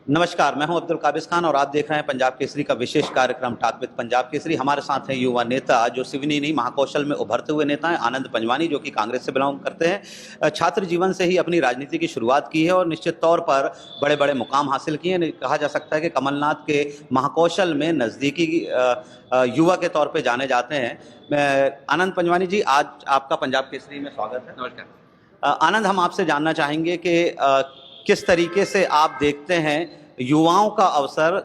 नमस्कार, मैं हूं अब्दुल काबिज खान और आप देख रहे हैं पंजाब केसरी का विशेष कार्यक्रम टॉक विद पंजाब केसरी। हमारे साथ हैं युवा नेता जो सिवनी नहीं महाकौशल में उभरते हुए नेता हैं, आनंद पंजवानी, जो कि कांग्रेस से बिलोंग करते हैं। छात्र जीवन से ही अपनी राजनीति की शुरुआत की है और निश्चित तौर पर बड़े बड़े मुकाम हासिल किए हैं। कहा जा सकता है कि कमलनाथ के महाकौशल में नज़दीकी युवा के तौर पर जाने जाते हैं। आनंद पंजवानी जी, आज आपका पंजाब केसरी में स्वागत है। नमस्कार। आनंद, हम आपसे जानना चाहेंगे कि किस तरीके से आप देखते हैं युवाओं का अवसर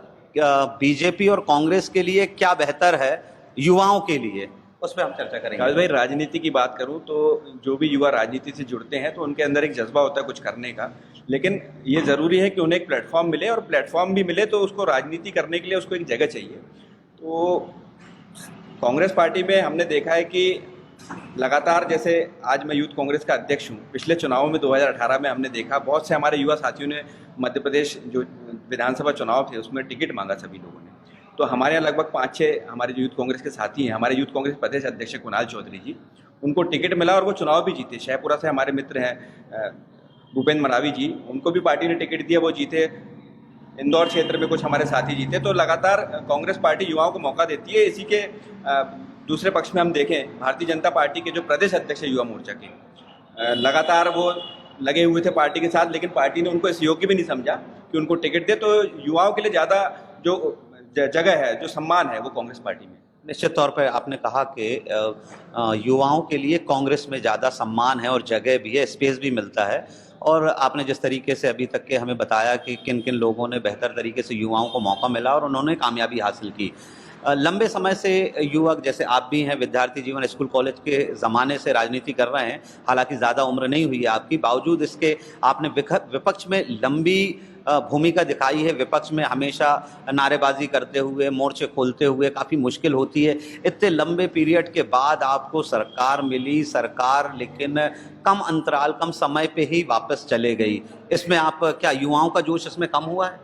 बीजेपी और कांग्रेस के लिए क्या बेहतर है युवाओं के लिए, उस पर हम चर्चा करेंगे। काबिज भाई, राजनीति की बात करूं तो जो भी युवा राजनीति से जुड़ते हैं तो उनके अंदर एक जज्बा होता है कुछ करने का, लेकिन ये ज़रूरी है कि उन्हें एक प्लेटफॉर्म मिले, और प्लेटफॉर्म भी मिले तो उसको राजनीति करने के लिए उसको एक जगह चाहिए। तो कांग्रेस पार्टी में हमने देखा है कि लगातार, जैसे आज मैं यूथ कांग्रेस का अध्यक्ष हूँ, पिछले चुनावों में 2018 में हमने देखा बहुत से हमारे युवा साथियों ने मध्य प्रदेश जो विधानसभा चुनाव थे उसमें टिकट मांगा सभी लोगों ने। तो हमारे यहाँ लगभग 5-6 हमारे जो यूथ कांग्रेस के साथी हैं, हमारे यूथ कांग्रेस प्रदेश अध्यक्ष कुणाल चौधरी जी, उनको टिकट मिला और वो चुनाव भी जीते। शहपुरा से हमारे मित्र हैं भूपेंद्र मरावी जी, उनको भी पार्टी ने टिकट दिया, वो जीते। इंदौर क्षेत्र में कुछ हमारे साथी जीते। तो लगातार कांग्रेस पार्टी युवाओं को मौका देती है। इसी के दूसरे पक्ष में हम देखें, भारतीय जनता पार्टी के जो प्रदेश अध्यक्ष है युवा मोर्चा के, लगातार वो लगे हुए थे पार्टी के साथ, लेकिन पार्टी ने उनको इस योग्य भी नहीं समझा कि उनको टिकट दे। तो युवाओं के लिए ज़्यादा जो जगह है, जो सम्मान है, वो कांग्रेस पार्टी में। निश्चित तौर पर आपने कहा कि युवाओं के लिए कांग्रेस में ज़्यादा सम्मान है और जगह भी है, स्पेस भी मिलता है। और आपने जिस तरीके से अभी तक के हमें बताया कि किन किन लोगों ने बेहतर तरीके से युवाओं को मौका मिला और उन्होंने कामयाबी हासिल की। लंबे समय से युवक, जैसे आप भी हैं, विद्यार्थी जीवन स्कूल कॉलेज के ज़माने से राजनीति कर रहे हैं, हालांकि ज़्यादा उम्र नहीं हुई है आपकी, बावजूद इसके आपने विपक्ष में लंबी भूमिका दिखाई है। विपक्ष में हमेशा नारेबाजी करते हुए, मोर्चे खोलते हुए काफ़ी मुश्किल होती है। इतने लंबे पीरियड के बाद आपको सरकार मिली, सरकार लेकिन कम अंतराल, कम समय पे ही वापस चले गई। इसमें आप क्या युवाओं का जोश इसमें कम हुआ है?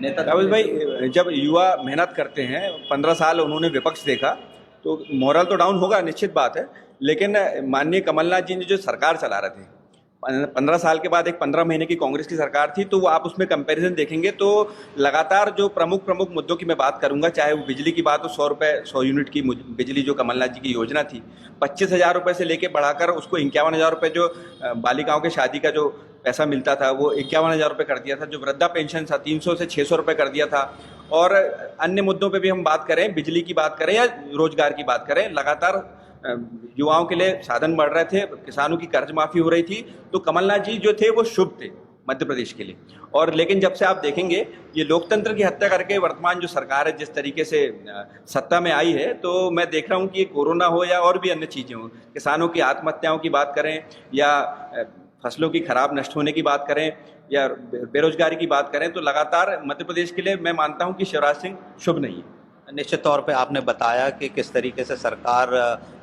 नेता काबिज भाई, जब युवा मेहनत करते हैं, 15 साल उन्होंने विपक्ष देखा, तो मोरल तो डाउन होगा, निश्चित बात है। लेकिन माननीय कमलनाथ जी ने जो सरकार चला रहे थे, 15 साल के बाद एक 15 महीने की कांग्रेस की सरकार थी, तो वो आप उसमें कंपैरिजन देखेंगे तो लगातार जो प्रमुख मुद्दों की मैं बात करूंगा, चाहे वो बिजली की बात हो, 100 यूनिट की बिजली जो कमलनाथ जी की योजना थी, 25,000 रुपये से लेके बढ़ाकर उसको 51,000 रुपये, जो बालिकाओं के शादी का जो पैसा मिलता था वो 51,000 रुपये कर दिया था। जो वृद्धा पेंशन था 300 से 600 रुपये कर दिया था। और अन्य मुद्दों पे भी हम बात करें, बिजली की बात करें या रोजगार की बात करें, लगातार युवाओं के लिए साधन बढ़ रहे थे, किसानों की कर्ज माफी हो रही थी। तो कमलनाथ जी जो थे वो शुभ थे मध्य प्रदेश के लिए। और लेकिन जब से आप देखेंगे ये लोकतंत्र की हत्या करके वर्तमान जो सरकार है जिस तरीके से सत्ता में आई है, तो मैं देख रहा हूँ कि कोरोना हो या और भी अन्य चीज़ें हो, किसानों की आत्महत्याओं की बात करें या फसलों की खराब नष्ट होने की बात करें या बेरोजगारी की बात करें, तो लगातार मध्य प्रदेश के लिए मैं मानता हूं कि शिवराज सिंह शुभ नहीं है। निश्चित तौर पे आपने बताया कि किस तरीके से सरकार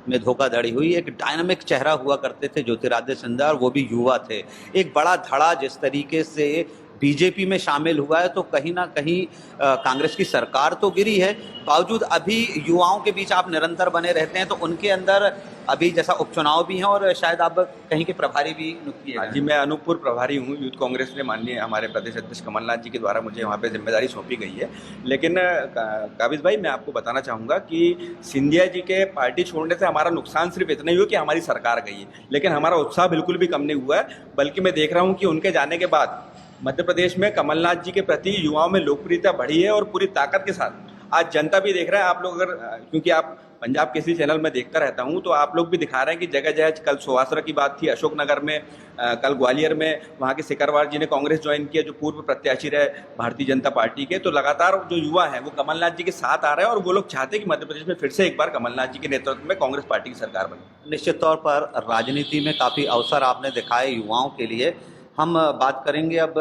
में धोखाधड़ी हुई। एक डायनामिक चेहरा हुआ करते थे ज्योतिरादित्य सिंधिया, और वो भी युवा थे। एक बड़ा धड़ा जिस तरीके से बीजेपी में शामिल हुआ है, तो कहीं ना कहीं कांग्रेस की सरकार तो गिरी है, बावजूद अभी युवाओं के बीच आप निरंतर बने रहते हैं। तो उनके अंदर अभी जैसा उपचुनाव भी हैं और शायद आप कहीं के प्रभारी भी नियुक्त किए गए। जी, मैं अनूपपुर प्रभारी हूँ। यूथ कांग्रेस ने माननीय हमारे प्रदेश अध्यक्ष कमलनाथ जी के द्वारा मुझे वहाँ पे जिम्मेदारी सौंपी गई है। लेकिन काबिज भाई, मैं आपको बताना चाहूँगा कि सिंधिया जी के पार्टी छोड़ने से हमारा नुकसान सिर्फ इतना ही हुआ कि हमारी सरकार गई है, लेकिन हमारा उत्साह बिल्कुल भी कम नहीं हुआ है। बल्कि मैं देख रहा हूँ कि उनके जाने के बाद मध्य प्रदेश में कमलनाथ जी के प्रति युवाओं में लोकप्रियता बढ़ी है और पूरी ताकत के साथ आज जनता भी देख रहा है। आप लोग अगर, क्योंकि आप पंजाब केसरी चैनल में देखता रहता हूं, तो आप लोग भी दिखा रहे हैं कि जगह जगह, कल सुवासरा की बात थी अशोकनगर में, कल ग्वालियर में वहां के सिकरवार जी ने कांग्रेस ज्वाइन किया, जो पूर्व प्रत्याशी रहे भारतीय जनता पार्टी के। तो लगातार जो युवा हैं वो कमलनाथ जी के साथ आ रहे हैं और वो लोग चाहते हैं कि मध्य प्रदेश में फिर से एक बार कमलनाथ जी के नेतृत्व में कांग्रेस पार्टी की सरकार बने। निश्चित तौर पर राजनीति में काफ़ी अवसर आपने दिखाए युवाओं के लिए। हम बात करेंगे अब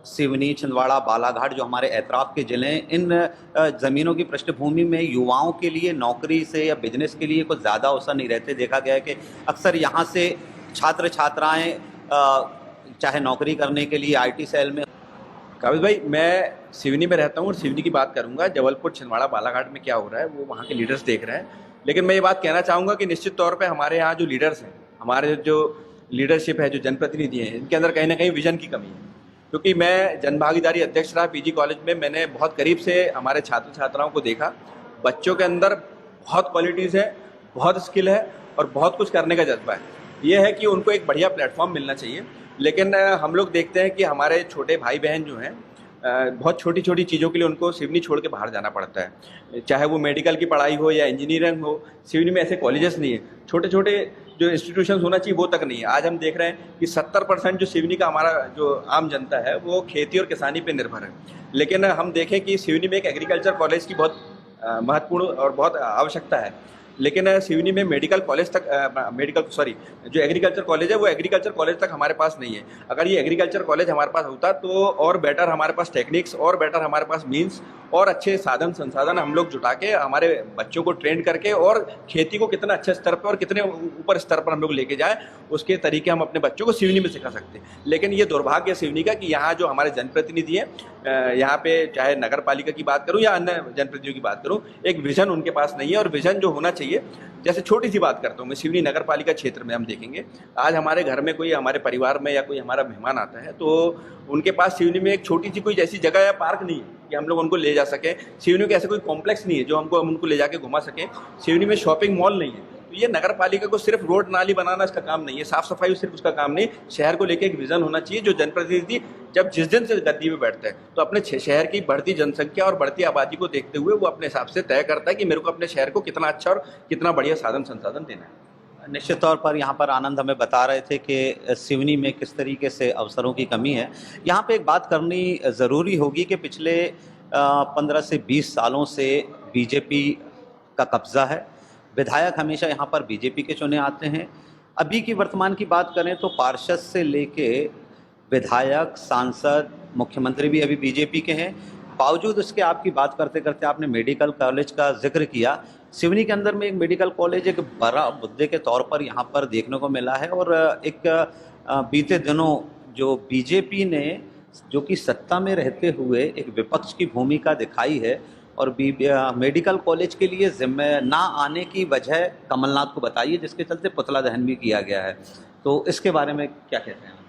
सिवनी, छिंदवाड़ा, बालाघाट, जो हमारे एतराफ़ के ज़िले हैं, इन ज़मीनों की पृष्ठभूमि में युवाओं के लिए नौकरी से या बिजनेस के लिए कुछ ज़्यादा अवसर नहीं रहते। देखा गया है कि अक्सर यहाँ से छात्र छात्राएँ चाहे नौकरी करने के लिए आईटी सेल में। काबिज भाई, मैं सिवनी में रहता हूँ और सिवनी की बात करूँगा। जबलपुर, छिंदवाड़ा, बालाघाट में क्या हो रहा है वो वहाँ के लीडर्स देख रहे हैं। लेकिन मैं ये बात कहना चाहूँगा कि निश्चित तौर पर हमारे यहाँ जो लीडर्स हैं, हमारे जो लीडरशिप है, जो जनप्रतिनिधि हैं, इनके अंदर कहीं ना कहीं विजन की कमी है। क्योंकि मैं जनभागीदारी अध्यक्ष रहा पीजी कॉलेज में, मैंने बहुत करीब से हमारे छात्र छात्राओं को देखा। बच्चों के अंदर बहुत क्वालिटीज़ है, बहुत स्किल है और बहुत कुछ करने का जज्बा है। ये है कि उनको एक बढ़िया प्लेटफॉर्म मिलना चाहिए। लेकिन हम लोग देखते हैं कि हमारे छोटे भाई बहन जो हैं, बहुत छोटी छोटी चीज़ों के लिए उनको सिवनी छोड़ के बाहर जाना पड़ता है, चाहे वो मेडिकल की पढ़ाई हो या इंजीनियरिंग हो। सिवनी में ऐसे कॉलेजेस नहीं है, छोटे छोटे जो इंस्टीट्यूशन होना चाहिए वो तक नहीं है। आज हम देख रहे हैं कि 70% जो सिवनी का हमारा जो आम जनता है वो खेती और किसानी पे निर्भर है। लेकिन हम देखें कि सिवनी में एक एग्रीकल्चर कॉलेज की बहुत महत्वपूर्ण और बहुत आवश्यकता है। लेकिन सिवनी में मेडिकल कॉलेज तक जो एग्रीकल्चर कॉलेज है वो एग्रीकल्चर कॉलेज तक हमारे पास नहीं है। अगर ये एग्रीकल्चर कॉलेज हमारे पास होता तो और बेटर हमारे पास टेक्निक्स और बेटर हमारे पास मीन्स और अच्छे साधन संसाधन हम लोग जुटा के हमारे बच्चों को ट्रेन करके और खेती को कितना अच्छे स्तर पर और कितने ऊपर स्तर पर हम लोग लेके जाएं, उसके तरीके हम अपने बच्चों को सिवनी में सिखा सकते हैं। लेकिन ये दुर्भाग्य है सिवनी का कि यहाँ जो हमारे जनप्रतिनिधि हैं, यहाँ पे चाहे नगर पालिका की बात करूँ या अन्य जनप्रतिनिधियों की बात करूँ, एक विजन उनके पास नहीं है। और विजन जो होना चाहिए, जैसे छोटी सी बात करता हूँ मैं, सिवनी नगर पालिका क्षेत्र में हम देखेंगे, आज हमारे घर में कोई हमारे परिवार में या कोई हमारा मेहमान आता है तो उनके पास सिवनी में एक छोटी सी कोई जैसी जगह या पार्क नहीं है कि हम लोग उनको ले जा सकें। सिवनी के ऐसे कोई कॉम्प्लेक्स नहीं है जो हम उनको ले जाके घुमा सकें। सिवनी में शॉपिंग मॉल नहीं है। तो ये नगर पालिका को सिर्फ रोड नाली बनाना इसका काम नहीं है, साफ सफाई सिर्फ उसका काम नहीं, शहर को लेकर एक विजन होना चाहिए। जो जनप्रतिनिधि जब जिस दिन से गद्दी में बैठता है तो अपने शहर की बढ़ती जनसंख्या और बढ़ती आबादी को देखते हुए वो अपने हिसाब से तय करता है कि मेरे को अपने शहर को कितना अच्छा और कितना बढ़िया साधन संसाधन देना है। निश्चित तौर पर यहाँ पर आनंद हमें बता रहे थे कि सिवनी में किस तरीके से अवसरों की कमी है। यहाँ पे एक बात करनी ज़रूरी होगी कि पिछले 15 से 20 सालों से बीजेपी का कब्जा है। विधायक हमेशा यहाँ पर बीजेपी के चुने आते हैं। अभी की वर्तमान की बात करें तो पार्षद से लेके विधायक, सांसद, मुख्यमंत्री भी अभी बीजेपी के हैं। बावजूद उसके आपकी बात करते करते आपने मेडिकल कॉलेज का जिक्र किया। सिवनी के अंदर में एक मेडिकल कॉलेज एक बड़ा मुद्दे के तौर पर यहाँ पर देखने को मिला है। और एक बीते दिनों जो बीजेपी ने जो कि सत्ता में रहते हुए एक विपक्ष की भूमिका दिखाई है और मेडिकल कॉलेज के लिए जिम्मे ना आने की वजह कमलनाथ को बताइए, जिसके चलते पुतला दहन भी किया गया है। तो इसके बारे में क्या कहते हैं?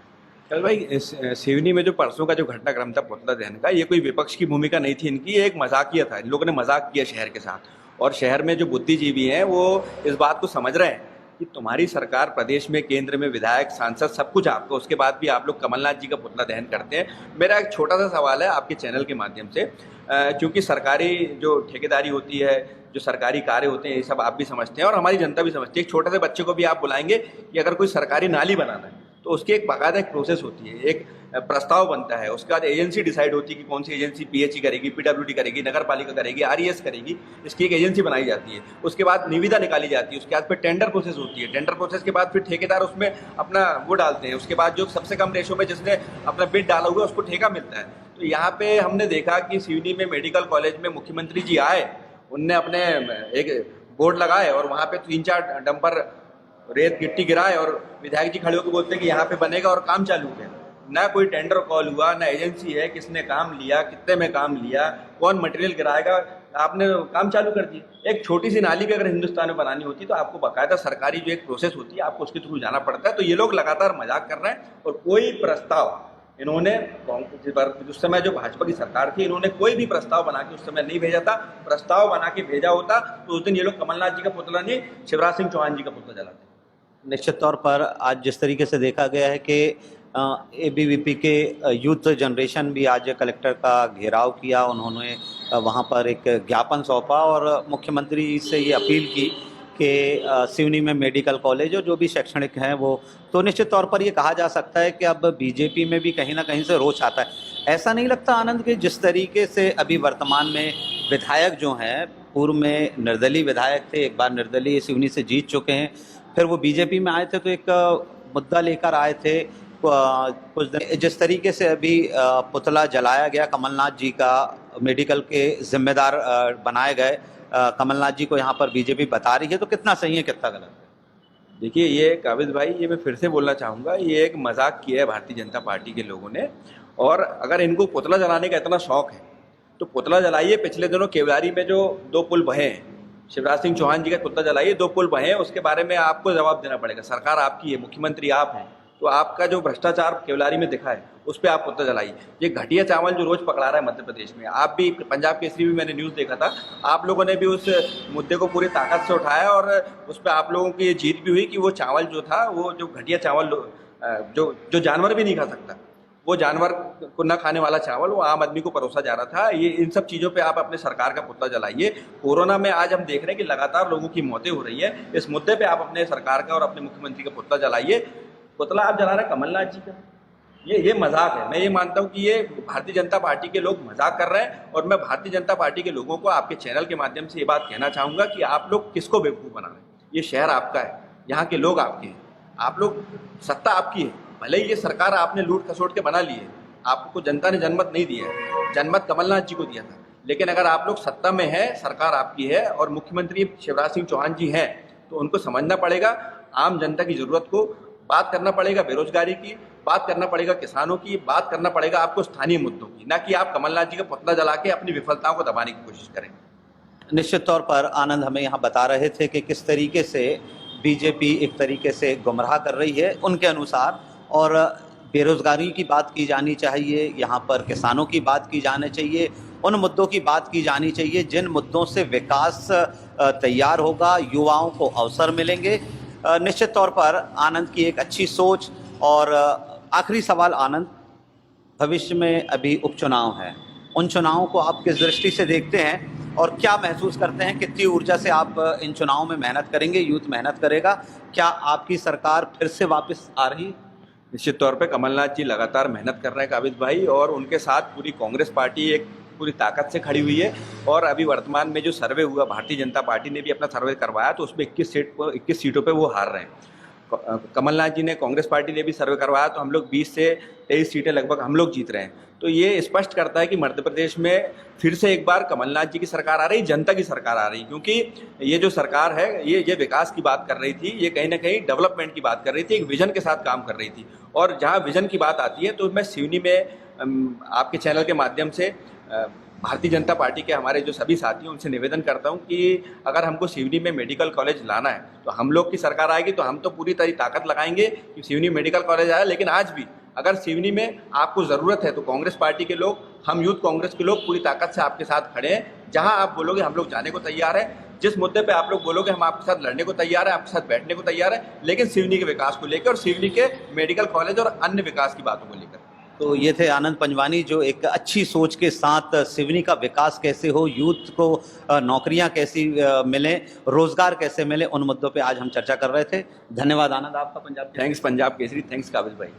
कल भाई, सिवनी में जो परसों का जो घटनाक्रम था पुतला दहन का, ये कोई विपक्ष की भूमिका नहीं थी इनकी, ये एक मजाकिया था। इन लोगों ने मजाक किया शहर के साथ। और शहर में जो बुद्धिजीवी हैं वो इस बात को समझ रहे हैं कि तुम्हारी सरकार प्रदेश में, केंद्र में विधायक, सांसद सब कुछ आपको, उसके बाद भी आप लोग कमलनाथ जी का पुतला दहन करते हैं। मेरा एक छोटा सा सवाल है आपके चैनल के माध्यम से, क्योंकि सरकारी जो ठेकेदारी होती है, जो सरकारी कार्य होते हैं, ये सब आप भी समझते हैं और हमारी जनता भी समझती है। एक छोटे से बच्चे को भी आप बुलाएंगे कि अगर कोई सरकारी नाली बनाना है तो उसकी एक बाकायदा एक प्रोसेस होती है, एक प्रस्ताव बनता है, उसके बाद एजेंसी डिसाइड होती है कि कौन सी एजेंसी पीएचई करेगी, पीडब्ल्यूडी करेगी, नगर पालिका करेगी, आरईएस करेगी, इसकी एक एजेंसी बनाई जाती है। उसके बाद निविदा निकाली जाती है, उसके बाद फिर टेंडर प्रोसेस होती है। टेंडर प्रोसेस के बाद फिर ठेकेदार उसमें अपना वो डालते हैं। उसके बाद जो सबसे कम रेशो में जिसने अपना बिड डाला हुआ है उसको ठेका मिलता है। तो यहाँ पे हमने देखा कि सिवनी में मेडिकल कॉलेज में मुख्यमंत्री जी आए, उनने अपने एक बोर्ड लगाए और वहाँ पे 3-4 डंपर रेत गिट्टी गिराए और विधायक जी खड़े होकर बोलते हैं कि यहाँ पे बनेगा और काम चालू है। ना कोई टेंडर कॉल हुआ, ना एजेंसी है, किसने काम लिया, कितने में काम लिया, कौन मटेरियल गिराएगा, आपने काम चालू कर दिया। एक छोटी सी नाली भी अगर हिंदुस्तान में बनानी होती तो आपको बाकायदा सरकारी जो एक प्रोसेस होती है आपको उसके थ्रू जाना पड़ता है। तो ये लोग लगातार मजाक कर रहे हैं और कोई प्रस्ताव इन्होंने उस समय जो भाजपा की सरकार थी, इन्होंने कोई भी प्रस्ताव बना के उस समय नहीं भेजा था। प्रस्ताव बना के भेजा होता तो उस दिन ये लोग कमलनाथ जी का पुतला नहीं, शिवराज सिंह चौहान जी का पुतला जलाते। निश्चित तौर पर आज जिस तरीके से देखा गया है कि एबीवीपी के यूथ जनरेशन भी आज कलेक्टर का घेराव किया, उन्होंने वहां पर एक ज्ञापन सौंपा और मुख्यमंत्री से ये अपील की कि सिवनी में मेडिकल कॉलेज और जो भी शैक्षणिक हैं वो, तो निश्चित तौर पर ये कहा जा सकता है कि अब बीजेपी में भी कहीं ना कहीं से रोष आता है। ऐसा नहीं लगता आनंद कि जिस तरीके से अभी वर्तमान में विधायक जो हैं, पूर्व में निर्दलीय विधायक थे, एक बार निर्दलीय सिवनी से जीत चुके हैं, फिर वो बीजेपी में आए थे तो एक मुद्दा लेकर आए थे कुछ दिन, जिस तरीके से अभी पुतला जलाया गया कमलनाथ जी का, मेडिकल के जिम्मेदार बनाए गए कमलनाथ जी को यहाँ पर बीजेपी बता रही है, तो कितना सही है कितना गलत है? देखिए, ये काबिज भाई, ये मैं फिर से बोलना चाहूँगा, ये एक मजाक किया है भारतीय जनता पार्टी के लोगों ने। और अगर इनको पुतला जलाने का इतना शौक है तो पुतला जलाइए। पिछले दिनों केवलारी में जो 2 पुल बहे हैं, शिवराज सिंह चौहान जी का पुतला जलाइए, 2 पुल बहे हैं, उसके बारे में आपको जवाब देना पड़ेगा। सरकार आपकी है, मुख्यमंत्री आप हैं, तो आपका जो भ्रष्टाचार केवलारी में दिखा है उस पर आप पुतला जलाइए। ये घटिया चावल जो रोज पकड़ा रहा है मध्य प्रदेश में, आप भी पंजाब केसरी भी मैंने न्यूज़ देखा था, आप लोगों ने भी उस मुद्दे को पूरी ताकत से उठाया और उस पर आप लोगों की ये जीत भी हुई कि वो चावल जो था, वो जो घटिया चावल जो जो जानवर भी नहीं खा सकता, वो जानवर को न खाने वाला चावल वो आम आदमी को परोसा जा रहा था। ये इन सब चीज़ों पे आप अपने सरकार का पुतला जलाइए। कोरोना में आज हम देख रहे हैं कि लगातार लोगों की मौतें हो रही है, इस मुद्दे पे आप अपने सरकार का और अपने मुख्यमंत्री का पुतला जलाइए। पुतला आप जला रहे हैं कमलनाथ जी का, ये मजाक है। मैं ये मानता हूँ कि ये भारतीय जनता पार्टी के लोग मजाक कर रहे हैं और मैं भारतीय जनता पार्टी के लोगों को आपके चैनल के माध्यम से ये बात कहना चाहूँगा कि आप लोग किसको बेवकूफ़ बना रहे हैं। ये शहर आपका है, यहाँ के लोग आपके हैं, आप लोग, सत्ता आपकी है। भले ही ये सरकार आपने लूट खसोट के बना ली है, आपको जनता ने जनमत नहीं दिया है, जनमत कमलनाथ जी को दिया था, लेकिन अगर आप लोग सत्ता में है, सरकार आपकी है और मुख्यमंत्री शिवराज सिंह चौहान जी हैं, तो उनको समझना पड़ेगा आम जनता की ज़रूरत को, बात करना पड़ेगा बेरोजगारी की, बात करना पड़ेगा किसानों की, बात करना पड़ेगा आपको स्थानीय मुद्दों की, ना कि आप कमलनाथ जी का पुतला जला के अपनी विफलताओं को दबाने की कोशिश करें। निश्चित तौर पर आनंद हमें यहाँ बता रहे थे कि किस तरीके से बीजेपी एक तरीके से गुमराह कर रही है उनके अनुसार, और बेरोजगारी की बात की जानी चाहिए, यहाँ पर किसानों की बात की जानी चाहिए, उन मुद्दों की बात की जानी चाहिए जिन मुद्दों से विकास तैयार होगा, युवाओं को अवसर मिलेंगे। निश्चित तौर पर आनंद की एक अच्छी सोच। और आखिरी सवाल आनंद, भविष्य में अभी उपचुनाव हैं, उन चुनावों को आप किस दृष्टि से देखते हैं और क्या महसूस करते हैं, कितनी ऊर्जा से आप इन चुनावों में मेहनत करेंगे, यूथ मेहनत करेगा, क्या आपकी सरकार फिर से वापस आ रही? निश्चित तौर पे कमलनाथ जी लगातार मेहनत कर रहे हैं काबिज भाई, और उनके साथ पूरी कांग्रेस पार्टी एक पूरी ताकत से खड़ी हुई है। और अभी वर्तमान में जो सर्वे हुआ, भारतीय जनता पार्टी ने भी अपना सर्वे करवाया, तो उसमें 21 सीटों पे वो हार रहे हैं। कमलनाथ जी ने, कांग्रेस पार्टी ने भी सर्वे करवाया, तो हम लोग 20 से 23 सीटें लगभग हम लोग जीत रहे हैं। तो ये स्पष्ट करता है कि मध्य प्रदेश में फिर से एक बार कमलनाथ जी की सरकार आ रही, जनता की सरकार आ रही, क्योंकि ये जो सरकार है ये विकास की बात कर रही थी, ये कहीं ना कहीं डेवलपमेंट की बात कर रही थी, एक विजन के साथ काम कर रही थी। और जहाँ विजन की बात आती है तो मैं सिवनी में आपके चैनल के माध्यम से भारतीय जनता पार्टी के हमारे जो सभी साथी हैं उनसे निवेदन करता हूं कि अगर हमको सिवनी में मेडिकल कॉलेज लाना है तो हम लोग की सरकार आएगी तो हम तो पूरी तरह ताकत लगाएंगे कि सिवनी मेडिकल कॉलेज आए। लेकिन आज भी अगर सिवनी में आपको ज़रूरत है तो कांग्रेस पार्टी के लोग, हम यूथ कांग्रेस के लोग पूरी ताकत से आपके साथ खड़े हैं। जहां आप बोलोगे हम लोग जाने को तैयार हैं, जिस मुद्दे पे आप लोग बोलोगे हम आपके साथ लड़ने को तैयार है, आपके साथ बैठने को तैयार है, लेकिन सिवनी के विकास को लेकर और सिवनी के मेडिकल कॉलेज और अन्य विकास की बातों को लेकर। तो ये थे आनंद पंजवानी, जो एक अच्छी सोच के साथ सिवनी का विकास कैसे हो, यूथ को नौकरियां कैसी मिलें, रोजगार कैसे मिले, उन मुद्दों पे आज हम चर्चा कर रहे थे। धन्यवाद आनंद आपका। पंजाब थैंक्स पंजाब केसरी, थैंक्स काबिल भाई।